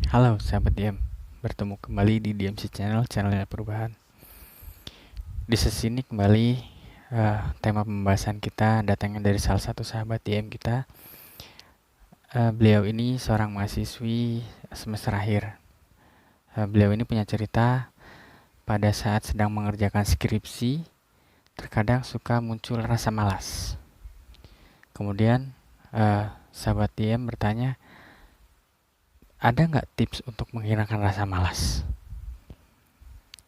Halo sahabat Diam, bertemu kembali di DMC Channel, channelnya perubahan. Di sesi ini kembali tema pembahasan kita datangnya dari salah satu sahabat DM kita. Beliau ini seorang mahasiswi semester akhir. Beliau ini punya cerita pada saat sedang mengerjakan skripsi, terkadang suka muncul rasa malas. Kemudian sahabat DM bertanya, ada nggak tips untuk menghilangkan rasa malas?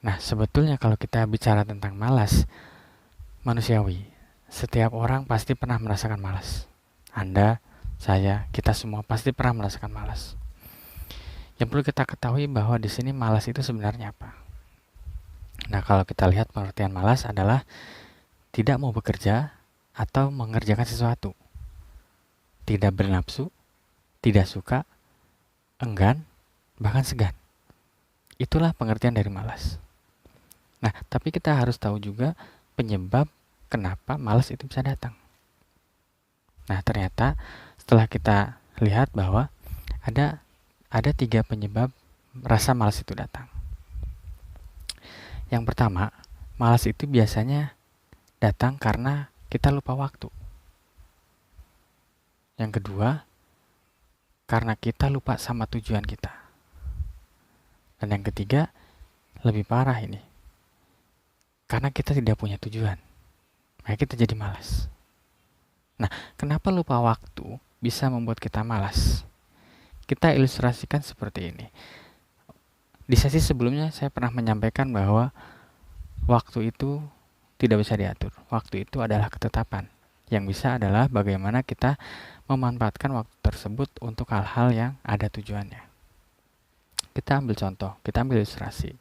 Nah, sebetulnya kalau kita bicara tentang malas, manusiawi. Setiap orang pasti pernah merasakan malas. Anda, saya, kita semua pasti pernah merasakan malas. Yang perlu kita ketahui bahwa di sini malas itu sebenarnya apa? Nah, kalau kita lihat pengertian malas adalah tidak mau bekerja atau mengerjakan sesuatu. Tidak bernafsu, tidak suka, enggan, bahkan segan. Itulah pengertian dari malas. Nah, tapi kita harus tahu juga penyebab kenapa malas itu bisa datang. Nah, ternyata setelah kita lihat bahwa ada 3 penyebab rasa malas itu datang. Yang pertama, malas itu biasanya datang karena kita lupa waktu. Yang kedua, karena kita lupa sama tujuan kita. Dan yang ketiga, lebih parah ini. Karena kita tidak punya tujuan, maka kita jadi malas. Nah, kenapa lupa waktu bisa membuat kita malas? Kita ilustrasikan seperti ini. Di sesi sebelumnya saya pernah menyampaikan bahwa waktu itu tidak bisa diatur. Waktu itu adalah ketetapan. Yang bisa adalah bagaimana kita memanfaatkan waktu tersebut untuk hal-hal yang ada tujuannya. Kita ambil contoh, kita ambil ilustrasi.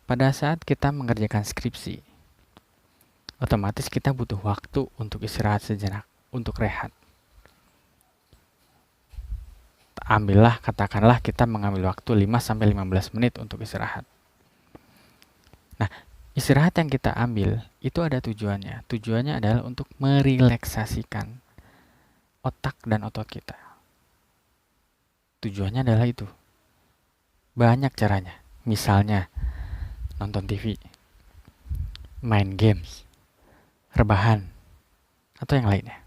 Pada saat kita mengerjakan skripsi, otomatis kita butuh waktu untuk istirahat sejenak, untuk rehat. Katakanlah kita mengambil waktu 5-15 menit untuk istirahat. Nah, istirahat yang kita ambil itu ada tujuannya. Tujuannya adalah untuk merelaksasikan otak dan otot kita. Tujuannya adalah itu. Banyak caranya. Misalnya nonton TV, main games, rebahan, atau yang lainnya.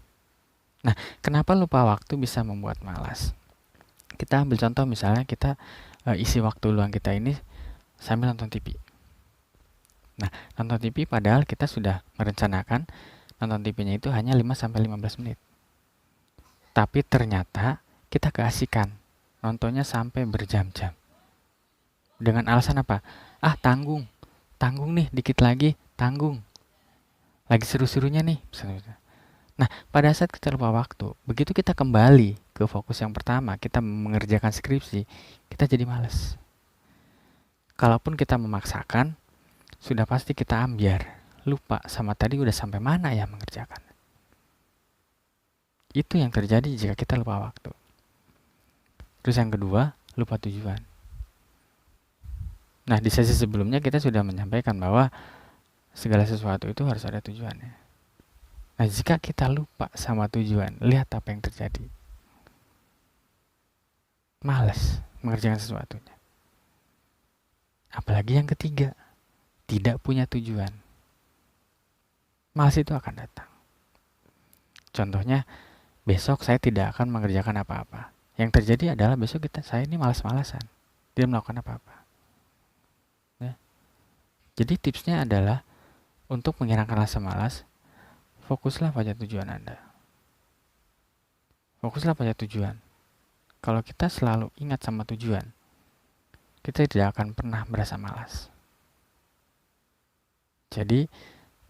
Nah, kenapa lupa waktu bisa membuat malas? Kita ambil contoh misalnya kita isi waktu luang kita ini sambil nonton TV. Nah, nonton TV padahal kita sudah merencanakan nonton TV-nya itu hanya 5-15 menit. Tapi ternyata kita keasikan nontonnya sampai berjam-jam. Dengan alasan apa? Tanggung nih, dikit lagi, tanggung. Lagi seru-serunya nih. Nah, pada saat kita lupa waktu, begitu kita kembali ke fokus yang pertama, kita mengerjakan skripsi, kita jadi malas. Kalaupun kita memaksakan, sudah pasti kita ambiar, lupa sama tadi udah sampai mana ya mengerjakan. Itu yang terjadi jika kita lupa waktu. Terus yang kedua, lupa tujuan. Nah, di sesi sebelumnya kita sudah menyampaikan bahwa segala sesuatu itu harus ada tujuannya. Nah, jika kita lupa sama tujuan, lihat apa yang terjadi. Malas mengerjakan sesuatunya. Apalagi yang ketiga, tidak punya tujuan. Malas itu akan datang. Contohnya, besok saya tidak akan mengerjakan apa-apa. Yang terjadi adalah besok saya ini malas-malasan. Tidak melakukan apa-apa. Ya. Jadi tipsnya adalah untuk menghilangkan rasa malas, fokuslah pada tujuan Anda. Fokuslah pada tujuan. Kalau kita selalu ingat sama tujuan, kita tidak akan pernah merasa malas. Jadi,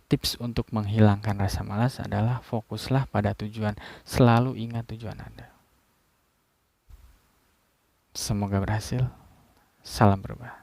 tips untuk menghilangkan rasa malas adalah fokuslah pada tujuan. Selalu ingat tujuan Anda. Semoga berhasil. Salam perubahan.